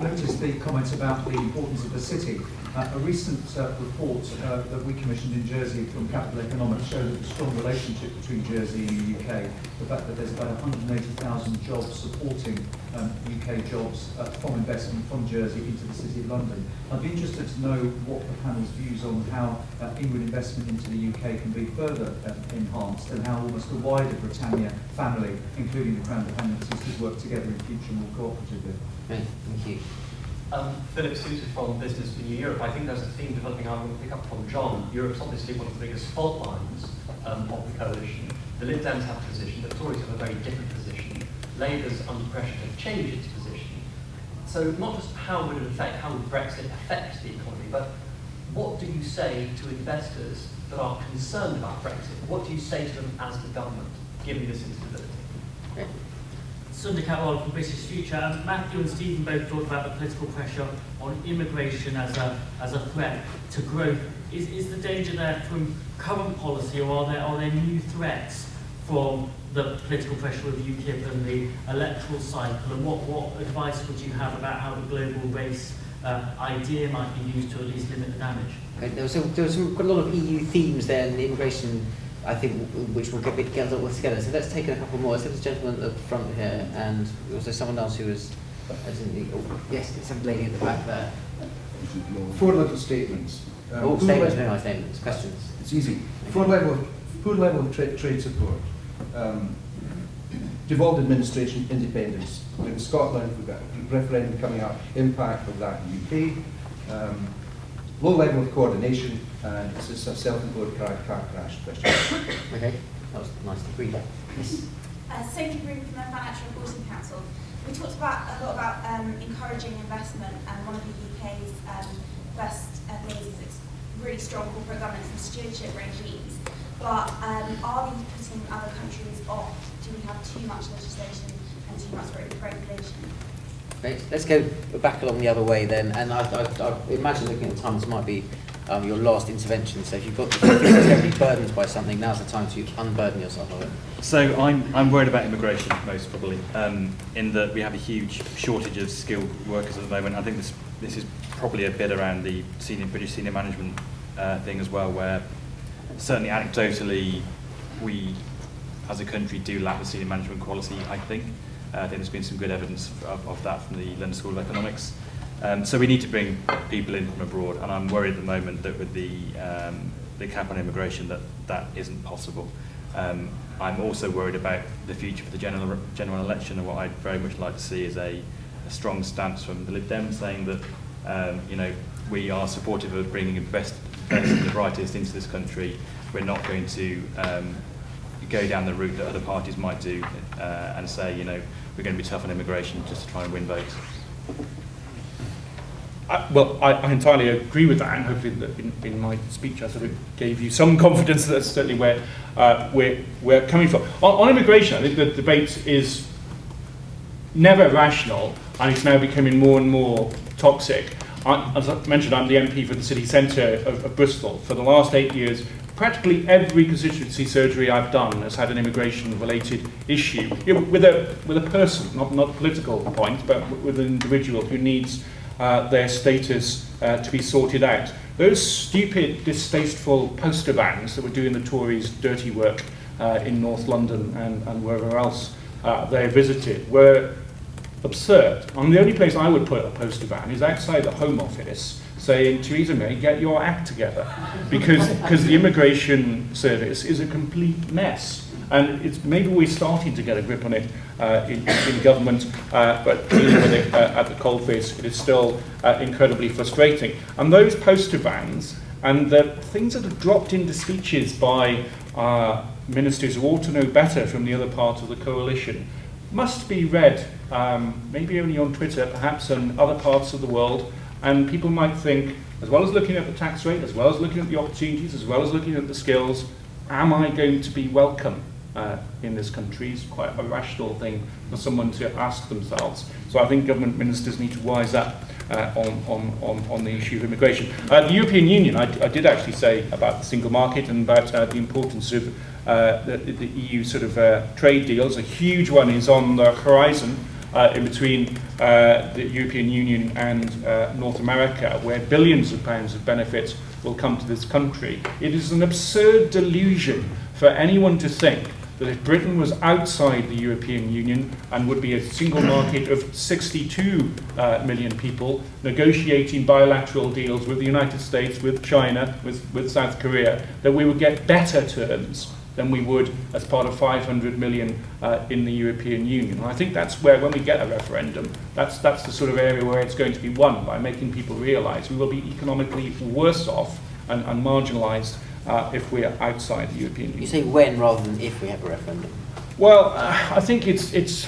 noticed the comments about the importance of the city. A recent report that we commissioned in Jersey from Capital Economics showed a strong relationship between Jersey and the UK. The fact that there's about 180,000 jobs supporting UK jobs from investment from Jersey into the City of London. I'd be interested to know what the panel's views on how inward investment into the UK can be further enhanced, and how almost the wider Britannia family, including the Crown dependencies, could work together in future more cooperatively. Right, thank you. Philip Souter from Business for New Europe. I think there's a theme developing I'm going to pick up from John. Europe's obviously one of the biggest fault lines of the coalition. The Lib Dems have a position, the Tories have a very different position. Labour's under pressure to change its position. So not just how would Brexit affect the economy, but what do you say to investors that are concerned about Brexit? What do you say to them as the government, given this instability? Okay. Sundar Kawal from British Future. Matthew and Stephen both talked about the political pressure on immigration as a threat to growth. Is the danger there from current policy, or are there new threats from the political pressure of UKIP and the electoral cycle? And what advice would you have about how the global race idea might be used to at least limit the damage? Okay, there was quite a lot of EU themes there, and the immigration, I think, which will get all together. So let's take a couple more. Let's have this gentleman at the front here, and also someone else who was, yes, some lady at the back there. 4 little statements. Statements, very nice statements. Questions? It's easy. Poor level of trade support. Devolved administration, independence. In Scotland, we've got a referendum coming up. Impact of that in the UK. Low level of coordination, and this is a self-employed car crash question. Okay, that was nice to read. Yes. Sophie Broom from the Financial Reporting Council. We talked a lot about encouraging investment, and one of the UK's first things is really strong corporate governance and stewardship regimes, but are these putting other countries off? Do we have too much legislation and too much regulation? Right, let's go back along the other way then, and I imagine looking at the time this might be your last intervention, so if you've got terribly burdened by something, now's the time to unburden yourself of it. So I'm worried about immigration most probably, in that we have a huge shortage of skilled workers at the moment. I think this is probably a bit around the British senior management thing as well, where certainly anecdotally we as a country do lack the senior management quality, I think. I think there's been some good evidence of that from the London School of Economics. So we need to bring people in from abroad, and I'm worried at the moment that with the cap on immigration that isn't possible. I'm also worried about the future for the general election, and what I'd very much like to see is a strong stance from the Lib Dem saying that we are supportive of bringing the best and the brightest into this country. We're not going to go down the route that other parties might do and say, we're going to be tough on immigration just to try and win votes. Well, I entirely agree with that, and hopefully in my speech I sort of gave you some confidence that that's certainly where we're coming from. On immigration, I think the debate is never rational, and it's now becoming more and more toxic. As I mentioned, I'm the MP for the city centre of Bristol. For the last 8 years, practically every constituency surgery I've done has had an immigration-related issue, with a person, not a political point, but with an individual who needs their status to be sorted out. Those stupid, distasteful poster vans that were doing the Tories' dirty work in North London and wherever else they visited were absurd. And the only place I would put a poster van is outside the Home Office saying, Theresa May, get your act together. Because the immigration service is a complete mess. And maybe we're starting to get a grip on it in government, but dealing with it at the coalface, it is still incredibly frustrating. And those poster vans and the things that are dropped into speeches by ministers who ought to know better from the other part of the coalition must be read, maybe only on Twitter, perhaps in other parts of the world, and people might think, as well as looking at the tax rate, as well as looking at the opportunities, as well as looking at the skills, am I going to be welcome in this country? Is quite a rational thing for someone to ask themselves. So I think government ministers need to wise up on the issue of immigration. The European Union, I did actually say about the single market and about the importance of the EU sort of trade deals. A huge one is on the horizon in between the European Union and North America, where billions of pounds of benefits will come to this country. It is an absurd delusion for anyone to think that if Britain was outside the European Union and would be a single market of 62 million people negotiating bilateral deals with the United States, with China, with South Korea, that we would get better terms than we would as part of 500 million in the European Union. And I think that's where, when we get a referendum, that's the sort of area where it's going to be won, by making people realise we will be economically worse off and marginalised if we're outside the European Union. You say when rather than if we have a referendum? Well, I think it's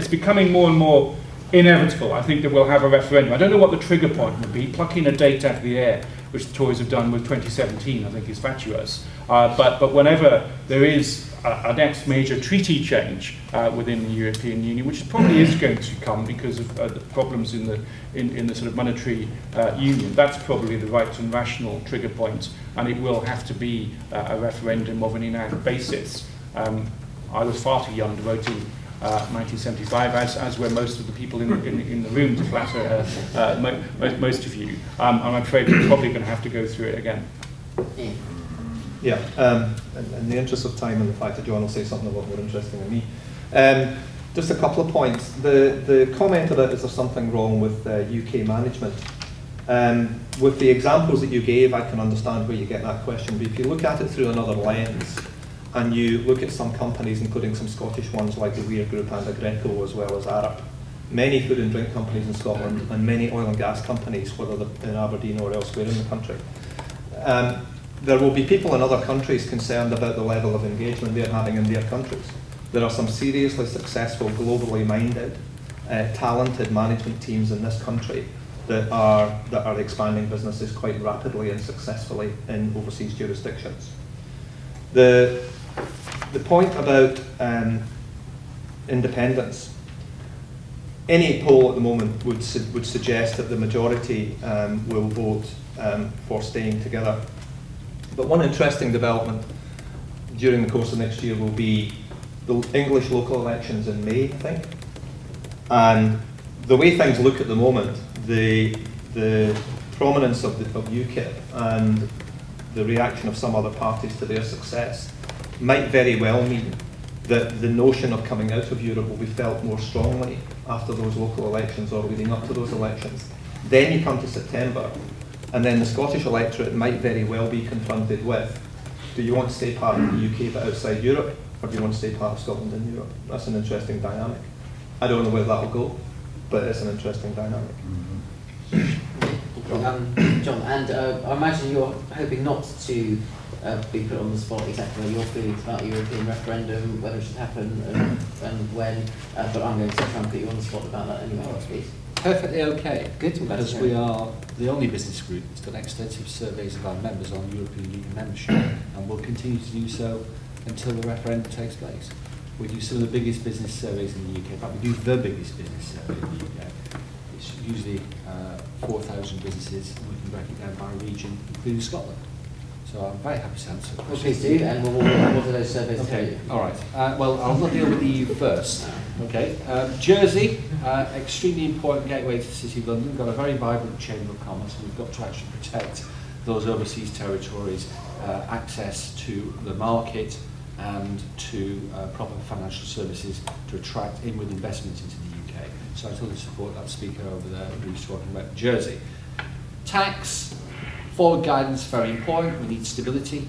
becoming more and more inevitable. I think that we'll have a referendum. I don't know what the trigger point would be. Plucking a date out of the air, which the Tories have done with 2017, I think is fatuous. But whenever there is a next major treaty change within the European Union, which probably is going to come because of the problems in the sort of monetary union, that's probably the right and rational trigger point, and it will have to be a referendum of an inert basis. I was far too young to vote in 1975, as were most of the people in the room, to flatter most of you. I'm afraid we're probably going to have to go through it again. Yeah, in the interest of time and the fact that John will say something a lot more interesting than me, just a couple of points. The comment about is there something wrong with UK management? With the examples that you gave, I can understand where you get that question, but if you look at it through another lens, and you look at some companies, including some Scottish ones like the Behr Group and Agreco, as well as Arup, many food and drink companies in Scotland, and many oil and gas companies, whether they're in Aberdeen or elsewhere in the country. There will be people in other countries concerned about the level of engagement they're having in their countries. There are some seriously successful, globally minded, talented management teams in this country that are expanding businesses quite rapidly and successfully in overseas jurisdictions. The point about independence, any poll at the moment would suggest that the majority will vote for staying together. But one interesting development during the course of next year will be the English local elections in May, I think. And the way things look at the moment, the prominence of UKIP and the reaction of some other parties to their success might very well mean that the notion of coming out of Europe will be felt more strongly after those local elections or leading up to those elections. Then you come to September, and then the Scottish electorate might very well be confronted with, do you want to stay part of the UK but outside Europe, or do you want to stay part of Scotland in Europe? That's an interesting dynamic. I don't know where that'll go, but it's an interesting dynamic. John, and I imagine you're hoping not to be put on the spot exactly where your feelings about the European referendum, whether it should happen and when, but I'm going to try and put you on the spot about that anyway, please. Perfectly okay. Good. Because we are the only business group that's done extensive surveys of our members on European Union membership, and will continue to do so until the referendum takes place. We do some of the biggest business surveys in the UK. In fact, we do the biggest business survey in the UK. It's usually 4,000 businesses, and we can break it down by region, including Scotland. So I'm very happy to answer. Well, please do, and what do those surveys tell you? All right. Well, I'll not deal with the EU first. Okay. Jersey, extremely important gateway to the City of London. We've got a very vibrant Chamber of Commerce, and we've got to actually protect those overseas territories' access to the market and to proper financial services to attract inward investment into the UK. So I totally support that speaker over there who's talking about Jersey. Tax, forward guidance, very important. We need stability.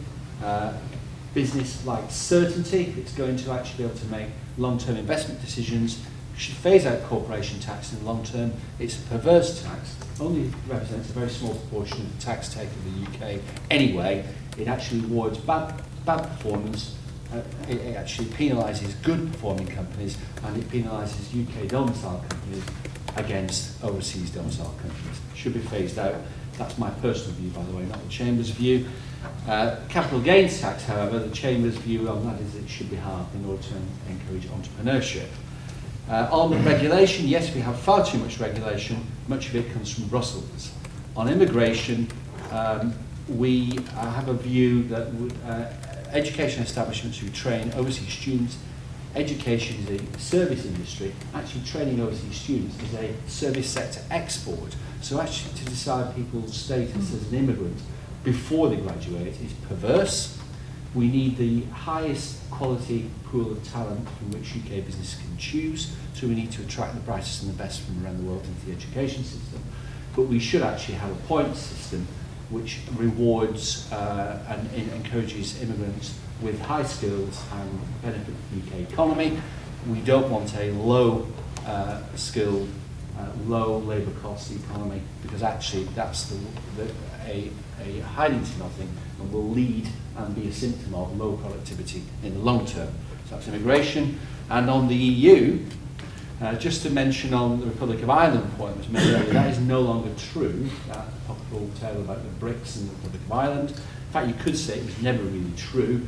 Business like certainty. It's going to actually be able to make long-term investment decisions. We should phase out corporation tax in the long term. It's a perverse tax. It only represents a very small proportion of the tax take of the UK anyway. It actually rewards bad performance. It actually penalises good performing companies, and it penalises UK domiciled companies against overseas domiciled companies. It should be phased out. That's my personal view, by the way, not the Chamber's view. Capital gains tax, however, the Chamber's view on that is it should be halved in order to encourage entrepreneurship. On regulation, yes, we have far too much regulation. Much of it comes from Brussels. On immigration, we have a view that education establishments who train overseas students, education is a service industry. Actually, training overseas students is a service sector export. So actually, to decide people's status as an immigrant before they graduate is perverse. We need the highest quality pool of talent from which UK business can choose. So we need to attract the brightest and the best from around the world into the education system. But we should actually have a points system which rewards and encourages immigrants with high skills and benefit the UK economy. We don't want a low skilled, low labour cost economy, because actually that's a hiding to nothing and will lead and be a symptom of low productivity in the long term. So that's immigration. And on the EU, just to mention on the Republic of Ireland point which was made earlier, that is no longer true, that popular tale about the BRICS and the Republic of Ireland. In fact, you could say it was never really true.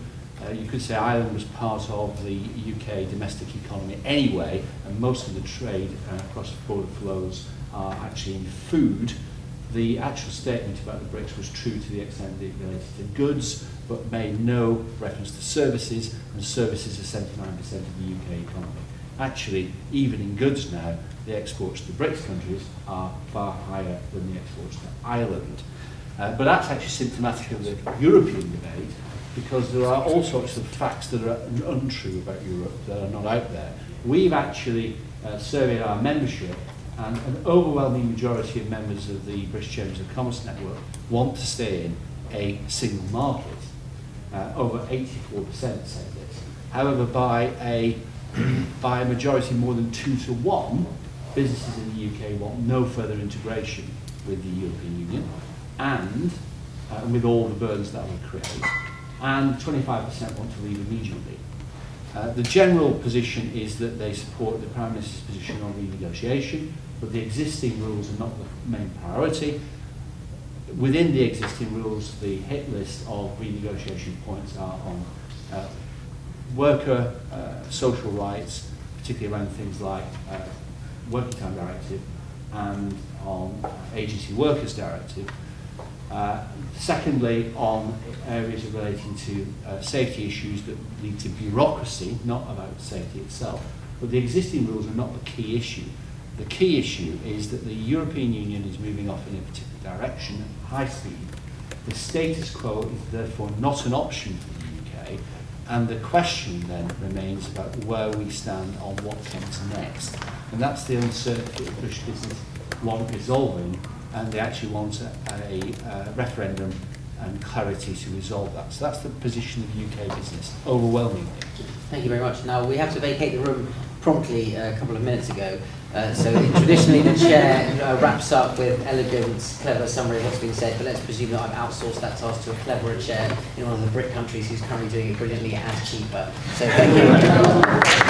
You could say Ireland was part of the UK domestic economy anyway, and most of the trade across the border flows are actually in food. The actual statement about the BRICS was true to the extent that it related to goods, but made no reference to services, and services are 79% of the UK economy. Actually, even in goods now, the exports to the BRICS countries are far higher than the exports to Ireland. But that's actually symptomatic of the European debate, because there are all sorts of facts that are untrue about Europe that are not out there. We've actually surveyed our membership, and an overwhelming majority of members of the British Chambers of Commerce network want to stay in a single market. Over 84% say this. However, by a majority more than 2 to 1, businesses in the UK want no further integration with the European Union, and with all the burdens that would create. And 25% want to leave immediately. The general position is that they support the Prime Minister's position on renegotiation. but the existing rules are not the main priority. Within the existing rules, the hit list of renegotiation points are on worker social rights, particularly around things like working time directive and on agency workers directive. Secondly, on areas relating to safety issues that lead to bureaucracy, not about safety itself. But the existing rules are not the key issue. The key issue is that the European Union is moving off in a particular direction at high speed. The status quo is therefore not an option for the UK, and the question then remains about where we stand on what comes next. And that's the uncertainty that British business want resolving, and they actually want a referendum and clarity to resolve that. So that's the position of UK business, overwhelmingly. Thank you very much. Now, we have to vacate the room promptly a couple of minutes ago. So traditionally the chair wraps up with elegant, clever summary of what's been said, but let's presume that I've outsourced that task to a cleverer chair in one of the BRIC countries who's currently doing it brilliantly and cheaper. So thank you.